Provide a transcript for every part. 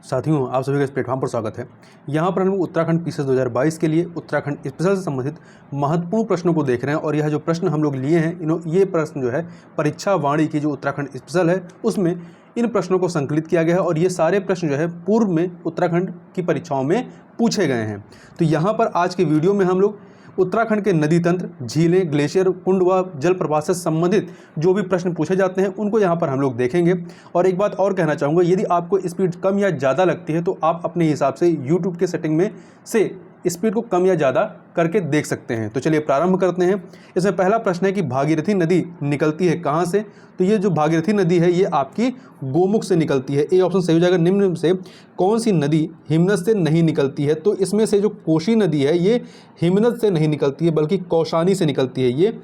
साथियों, आप सभी का इस प्लेटफॉर्म पर स्वागत है। यहाँ पर हम लोग उत्तराखंड पीसीएस 2022 के लिए उत्तराखंड स्पेशल से संबंधित महत्वपूर्ण प्रश्नों को देख रहे हैं और यह जो प्रश्न हम लोग लिए हैं ये प्रश्न जो है परीक्षा वाणी की जो उत्तराखंड स्पेशल है उसमें इन प्रश्नों को संकलित किया गया है और ये सारे प्रश्न जो है पूर्व में उत्तराखंड की परीक्षाओं में पूछे गए हैं। तो यहाँ पर आज के वीडियो में हम लोग उत्तराखंड के नदी तंत्र, झीलें, ग्लेशियर, कुंड व जलप्रपात से संबंधित जो भी प्रश्न पूछे जाते हैं उनको यहाँ पर हम लोग देखेंगे। और एक बात और कहना चाहूँगा, यदि आपको स्पीड कम या ज़्यादा लगती है तो आप अपने हिसाब से यूट्यूब के सेटिंग में से स्पीड को कम या ज़्यादा करके देख सकते हैं। तो चलिए प्रारंभ करते हैं। इसमें पहला प्रश्न है कि भागीरथी नदी निकलती है कहाँ से? तो ये जो भागीरथी नदी है ये आपकी गोमुख से निकलती है। ए ऑप्शन सही हो जाएगा। निम्न से कौन सी नदी हिमनद से नहीं निकलती है? तो इसमें से जो कोशी नदी है ये हिमनद से नहीं निकलती है बल्कि कौशानी से निकलती है, ये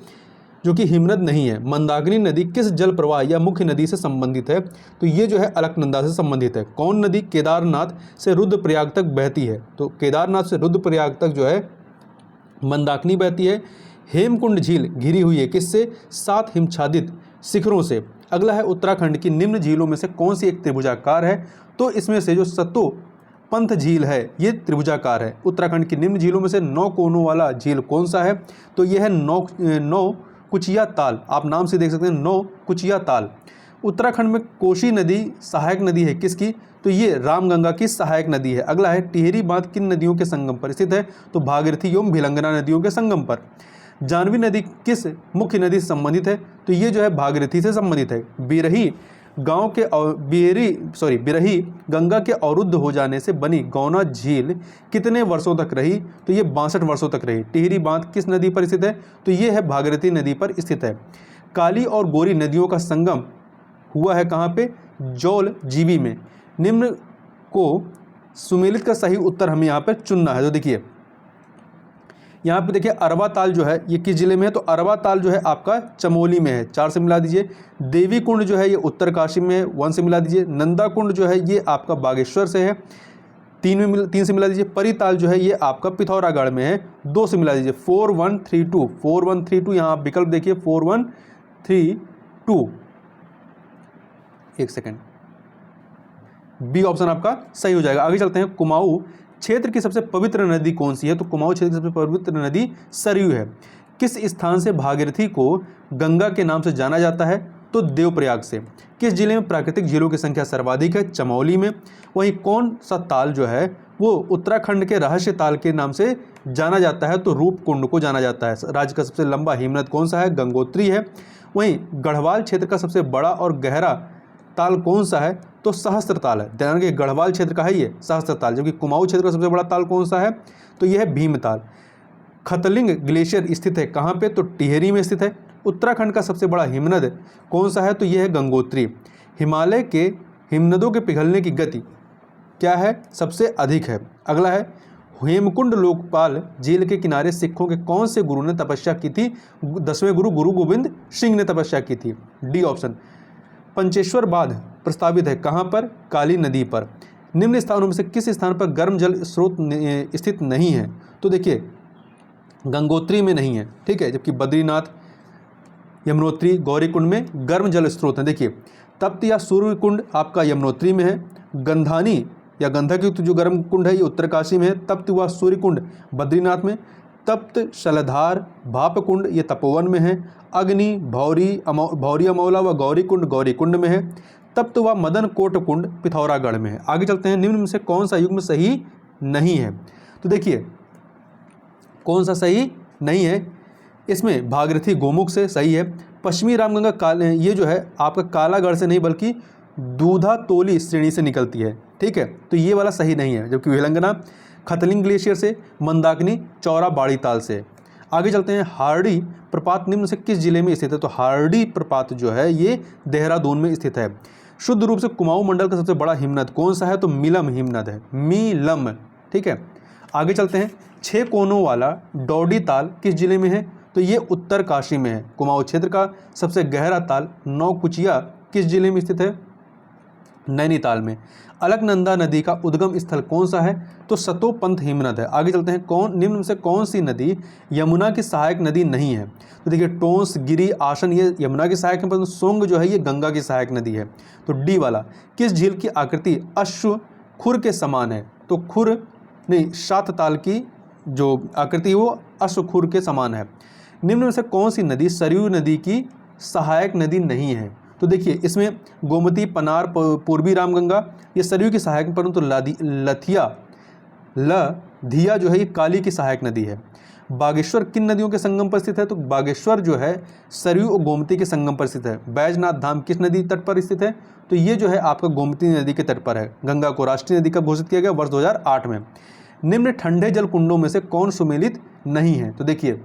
जो कि हिमनद नहीं है। मंदाकिनी नदी किस जल प्रवाह या मुख्य नदी से संबंधित है? तो ये जो है अलकनंदा से संबंधित है। कौन नदी केदारनाथ से रुद्रप्रयाग तक बहती है? तो केदारनाथ से रुद्रप्रयाग तक जो है मंदाकिनी बहती है। हेमकुंड झील घिरी हुई है किससे? 7 हिमच्छादित शिखरों से। अगला है उत्तराखंड की निम्न झीलों में से कौन सी एक त्रिभुजाकार है? तो इसमें से जो सतो पंथ झील है ये त्रिभुजाकार है। उत्तराखंड की निम्न झीलों में से 9 कोनों वाला झील कौन सा है? तो यह है नौ कुचिया ताल। आप नाम से देख सकते हैं, 9 कुचिया ताल। उत्तराखंड में कोशी नदी सहायक नदी है किसकी? तो ये रामगंगा की सहायक नदी है। अगला है टिहरी बांध किन नदियों के संगम पर स्थित है? तो भागीरथी एवं भिलंगना नदियों के संगम पर। जानवी नदी किस मुख्य नदी से संबंधित है? तो ये जो है भागीरथी से संबंधित है। बिरही बिरही गंगा के अवरुद्ध हो जाने से बनी गौना झील कितने वर्षों तक रही? तो ये 62 वर्षों तक रही। टिहरी बांध किस नदी पर स्थित है? तो ये है भागीरथी नदी पर स्थित है। काली और गोरी नदियों का संगम हुआ है कहाँ पे? जौल जीबी में। निम्न को सुमेलित का सही उत्तर हमें यहाँ पर चुनना है। तो देखिए यहाँ पे देखिए अरवा ताल जो है ये किस जिले में है? तो अरवा ताल जो है आपका चमोली में है, 4 से मिला दीजिए। देवी कुंड जो है ये उत्तरकाशी में है, 1 से मिला दीजिए। नंदा कुंड जो है ये आपका बागेश्वर से है, 3 से मिला दीजिए। परिताल जो है ये आपका पिथौरागढ़ में है, 2 से मिला दीजिए। 4132 यहाँ आप विकल्प देखिए 4132। एक सेकेंड, बी ऑप्शन आपका सही हो जाएगा। आगे चलते हैं। कुमाऊं क्षेत्र की सबसे पवित्र नदी कौन सी है? तो कुमाऊं क्षेत्र की सबसे पवित्र नदी सरयू है। किस स्थान से भागीरथी को गंगा के नाम से जाना जाता है? तो देवप्रयाग से। किस जिले में प्राकृतिक झीलों की संख्या सर्वाधिक है? चमोली में। वहीं कौन सा ताल जो है वो उत्तराखंड के रहस्य ताल के नाम से जाना जाता है? तो रूपकुंड को जाना जाता है। राज्य का सबसे लंबा हिमनद कौन सा है? गंगोत्री है। वहीं गढ़वाल क्षेत्र का सबसे बड़ा और गहरा ताल कौन सा है? तो सहस्त्र ताल है। ध्यान रखिए गढ़वाल क्षेत्र का है ये सहस्त्र ताल, जबकि कुमाऊं क्षेत्र का सबसे बड़ा ताल कौन सा है? तो यह है भीमताल। खतलिंग ग्लेशियर स्थित है कहाँ पे? तो टिहरी में स्थित है। उत्तराखंड का सबसे बड़ा हिमनद कौन सा है? तो यह है गंगोत्री। हिमालय के हिमनदों के पिघलने की गति क्या है? सबसे अधिक है। अगला है हेमकुंड लोकपाल झील के किनारे सिखों के कौन से गुरु ने तपस्या की थी? 10वें गुरु गुरु गोविंद सिंह ने तपस्या की थी। D option. पंचेश्वर बांध प्रस्तावित है कहाँ पर? काली नदी पर। निम्न स्थानों में से किस स्थान पर गर्म जल स्रोत स्थित नहीं है? तो देखिए गंगोत्री में नहीं है, ठीक है, जबकि बद्रीनाथ, यमुनोत्री, गौरीकुंड में गर्म जल स्रोत हैं। देखिए तप्त या सूर्य कुंड आपका यमुनोत्री में है। गंधानी या गंधक युक्त जो गर्म कुंड है ये उत्तरकाशी में है। तप्त हुआ सूर्य कुंड बद्रीनाथ में। तप्त शलधार भाप कुंड ये तपोवन में है। अग्नि भौरी अमौला व गौरी कुंड में है। तप्त व मदन कोट कुंड पिथौरागढ़ में है। आगे चलते हैं। निम्न में से कौन सा युग्म सही नहीं है? तो देखिए कौन सा सही नहीं है? इसमें भागीरथी गोमुख से सही है। पश्चिमी रामगंगा ये जो है आपका कालागढ़ से नहीं बल्कि दूधा तोली श्रेणी से निकलती है, ठीक है, तो ये वाला सही नहीं है। जबकि भिलंगना खतलिंग ग्लेशियर से, मंदाकिनी चौरा बाड़ी ताल से। आगे चलते हैं। हार्डी प्रपात निम्न से किस जिले में स्थित है? तो हार्डी प्रपात जो है ये देहरादून में स्थित है। शुद्ध रूप से कुमाऊं मंडल का सबसे बड़ा हिमनद कौन सा है? तो मीलम हिमनद है, मीलम, ठीक है। आगे चलते हैं। 6 कोनों वाला डौडी ताल किस जिले में है? तो ये उत्तरकाशी में है। कुमाऊं क्षेत्र का सबसे गहरा ताल 9 कुचिया किस जिले में स्थित है? नैनीताल में। अलकनंदा नदी का उद्गम स्थल कौन सा है? तो सतोपंथ हिमनद है। आगे चलते हैं। निम्न में से कौन सी नदी यमुना की सहायक नदी नहीं है? तो देखिए टोंस, गिरी, आसन ये यमुना की सहायक है, परंतु सोंग जो है ये गंगा की सहायक नदी है। तो डी वाला। किस झील की आकृति अश्व खुर के समान है, तो खुर नहीं, सात ताल की जो आकृति है वो अश्वखुर के समान है। निम्न में से कौन सी नदी सरयू नदी की सहायक नदी नहीं है? तो देखिए इसमें गोमती, पनार, पूर्वी रामगंगा ये सरयू की सहायक, परंतु लधिया जो है ये काली की सहायक नदी है। बागेश्वर किन नदियों के संगम पर स्थित है? तो बागेश्वर जो है सरयू और गोमती के संगम पर स्थित है। बैजनाथ धाम किस नदी तट पर स्थित है? तो ये जो है आपका गोमती नदी के तट पर है। गंगा को राष्ट्रीय नदी कब घोषित किया गया? वर्ष 2008 में। निम्न ठंडे जल कुंडों में से कौन सुमेलित नहीं है? तो देखिए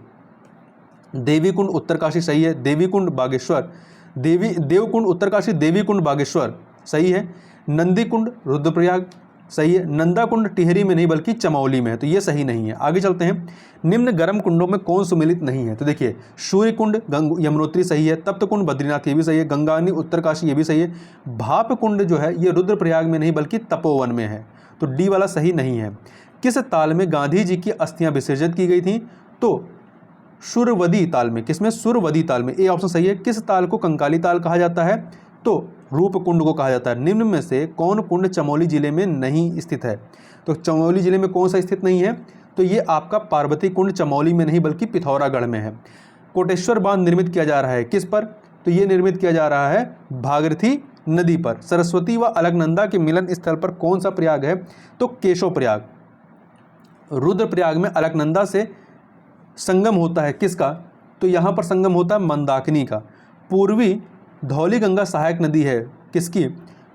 देवीकुंड उत्तरकाशी सही है, देवीकुंड बागेश्वर, देवकुंड उत्तरकाशी, देवीकुंड बागेश्वर सही है, नंदीकुंड रुद्रप्रयाग सही है, नंदाकुंड टिहरी में नहीं बल्कि चमौली में है, तो ये सही नहीं है। आगे चलते हैं, निम्न गर्म कुंडों में कौन सुमेलित नहीं है? तो देखिए सूर्य कुंड यमुनोत्री सही है, तप्त कुंड बद्रीनाथ ये भी सही है, गंगानी उत्तरकाशी ये भी सही है, भाप कुंड जो है ये रुद्रप्रयाग में नहीं बल्कि तपोवन में है, तो डी वाला सही नहीं है। किस ताल में गांधी जी की अस्थियां विसर्जित की गई थी? तो सुरवदी ताल में। किसमें? सुरवदी ताल में, ए ऑप्शन सही है। किस ताल को कंकाली ताल कहा जाता है? तो रूप कुंड को कहा जाता है। निम्न में से कौन कुंड चमोली जिले में नहीं स्थित है? तो चमोली जिले में कौन सा स्थित नहीं है? तो ये आपका पार्वती कुंड चमोली में नहीं बल्कि पिथौरागढ़ में है। कोटेश्वर बांध निर्मित किया जा रहा है किस पर? तो ये निर्मित किया जा रहा है भागीरथी नदी पर। सरस्वती व अलकनंदा के मिलन स्थल पर कौन सा प्रयाग है? तो केशव प्रयाग। रुद्रप्रयाग में अलकनंदा से संगम होता है किसका? तो यहाँ पर संगम होता है मंदाकिनी का। पूर्वी धौली गंगा सहायक नदी है किसकी?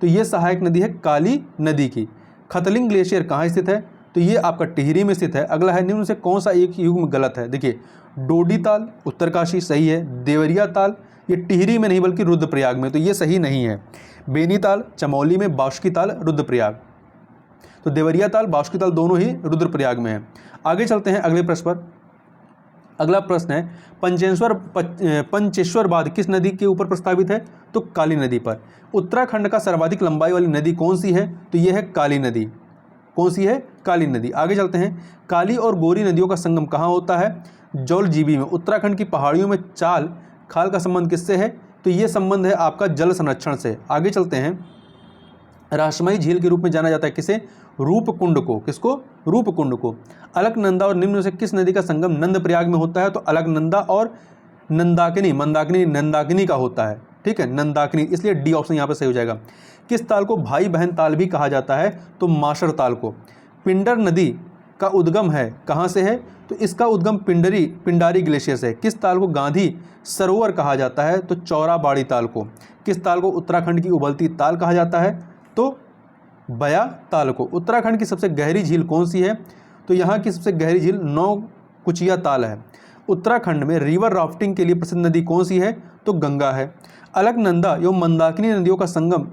तो ये सहायक नदी है काली नदी की। खतलिंग ग्लेशियर कहाँ स्थित है? तो ये आपका टिहरी में स्थित है। अगला है, निम्न से कौन सा एक युग्म गलत है? देखिए डोडी ताल उत्तरकाशी सही है, देवरिया ताल ये टिहरी में नहीं बल्कि रुद्रप्रयाग में, तो ये सही नहीं है। बेनी ताल चमौली में, बासुकी ताल रुद्रप्रयाग, तो देवरिया ताल बासुकी ताल दोनों ही रुद्रप्रयाग में है। आगे चलते हैं अगले प्रश्न पर। अगला प्रश्न है, पंचेश्वर बांध किस नदी के ऊपर प्रस्तावित है? तो काली नदी पर। उत्तराखंड का सर्वाधिक लंबाई वाली नदी कौन सी है? तो यह है काली नदी। कौन सी है? काली नदी। आगे चलते हैं, काली और गोरी नदियों का संगम कहाँ होता है? जौलजीबी में। उत्तराखंड की पहाड़ियों में चाल खाल का संबंध किससे है? तो ये संबंध है आपका जल संरक्षण से। आगे चलते हैं, रहस्यमयी झील के रूप में जाना जाता है किसे? रूपकुंड को। किसको? रूपकुंड को। अलकनंदा और निम्न से किस नदी का संगम नंदप्रयाग में होता है? तो अलकनंदा और नंदाकिनी, मंदाकिनी नंदाकिनी का होता है, ठीक है, नंदाकिनी, इसलिए डी ऑप्शन यहाँ पे सही हो जाएगा। किस ताल को भाई बहन ताल भी कहा जाता है? तो माशर ताल को। पिंडर नदी का उद्गम है कहाँ से है? तो इसका उद्गम पिंडारी ग्लेशियर से है। किस ताल को गांधी सरोवर कहा जाता है? तो चौराबाड़ी ताल को। किस ताल को उत्तराखंड की उबलती ताल कहा जाता है? तो बया ताल को। उत्तराखंड की सबसे गहरी झील कौन सी है? तो यहाँ की सबसे गहरी झील नौकुचिया ताल है। उत्तराखंड में रिवर राफ्टिंग के लिए प्रसिद्ध नदी कौन सी है? तो गंगा है। अलकनंदा एवं मंदाकिनी नदियों का संगम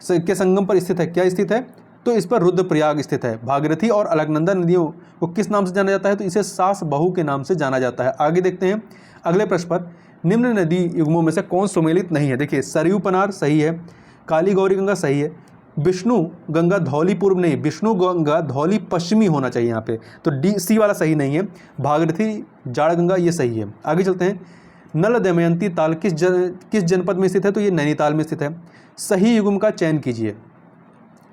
के संगम पर स्थित है, क्या स्थित है? तो इस पर रुद्रप्रयाग स्थित है। भागीरथी और अलकनंदा नदियों को किस नाम से जाना जाता है? तो इसे सास बहू के नाम से जाना जाता है। आगे देखते हैं अगले प्रश्न पर, निम्न नदी युग्मों में से कौन सुमेलित नहीं है? देखिए सरयू पनार सही है, काली गौरी गंगा सही है, विष्णु गंगा धौली पूर्व नहीं, विष्णु गंगा धौली पश्चिमी होना चाहिए यहाँ पे, तो डी सी वाला सही नहीं है। भागीरथी जाड़ गंगा ये सही है। आगे चलते हैं, नल दमयंती ताल किस जनपद में स्थित है? तो ये नैनीताल में स्थित है। सही युग्म का चयन कीजिए।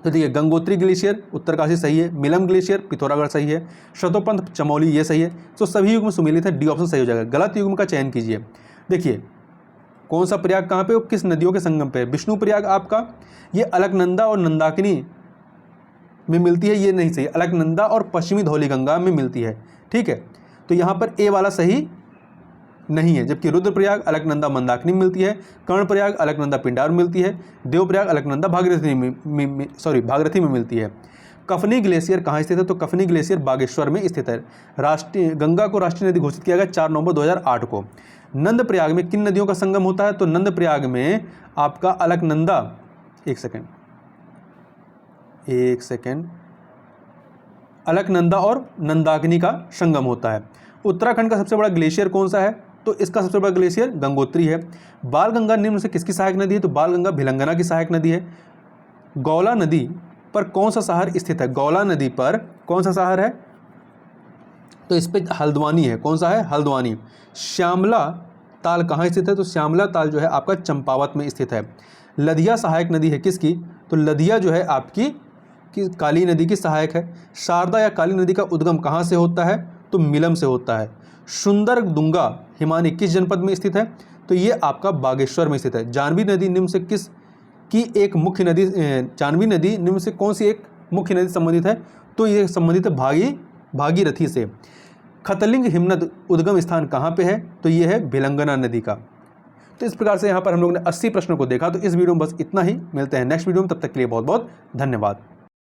तो देखिए गंगोत्री ग्लेशियर उत्तरकाशी सही है, मिलम ग्लेशियर पिथौरागढ़ सही है, शतोपंथ चमोली ये सही है। तो सभी युग्म सुमेलित है, डी ऑप्शन सही हो जाएगा। गलत युग्म का चयन कीजिए। देखिए कौन सा प्रयाग कहाँ पे और किस नदियों के संगम पे? विष्णु प्रयाग आपका ये अलकनंदा और नंदाकिनी में मिलती है, ये नहीं सही। अलकनंदा और पश्चिमी धौली गंगा में मिलती है, ठीक है, तो यहाँ पर ए वाला सही नहीं है। जबकि रुद्रप्रयाग अलकनंदा मंदाकिनी में मिलती है, कर्णप्रयाग अलकनंदा पिंडार में मिलती है, देवप्रयाग अलकनंदा भागीरथी में मिलती है। कफनी ग्लेशियर कहाँ स्थित है? तो कफनी ग्लेशियर बागेश्वर में स्थित है। गंगा को राष्ट्रीय नदी घोषित किया गया 4 नवंबर 2008 को। नंदप्रयाग में किन नदियों का संगम होता है? तो नंदप्रयाग में आपका अलकनंदा, एक सेकेंड, अलकनंदा और नंदाकिनी का संगम होता है। उत्तराखंड का सबसे बड़ा ग्लेशियर कौन सा है? तो इसका सबसे बड़ा ग्लेशियर गंगोत्री है। बालगंगा निम्न से किसकी सहायक नदी है? तो बालगंगा भिलंगना की सहायक नदी है। गौला नदी पर कौन सा शहर स्थित है? गौला नदी पर कौन सा शहर है? तो इस पे हल्द्वानी है। कौन सा है? हल्द्वानी। श्यामला ताल कहाँ स्थित है? तो श्यामला ताल जो है आपका चंपावत में स्थित है। लधिया सहायक नदी है किसकी? तो लदिया जो है आपकी काली नदी की सहायक है। शारदा या काली नदी का उद्गम कहाँ से होता है? तो मिलम से होता है। सुंदरदुंगा हिमानी किस जनपद में स्थित है? तो ये आपका बागेश्वर में स्थित है। जानवी नदी निम्न से किस की एक मुख्य नदी, जानवी नदी निम्न से कौन सी एक मुख्य नदी संबंधित है? तो ये संबंधित है भागीरथी से। खतलिंग हिमनद उद्गम स्थान कहाँ पे है? तो ये है भिलंगना नदी का। तो इस प्रकार से यहाँ पर हम लोग ने 80 प्रश्नों को देखा। तो इस वीडियो में बस इतना ही, मिलते हैं नेक्स्ट वीडियो में, तब तक के लिए बहुत बहुत धन्यवाद।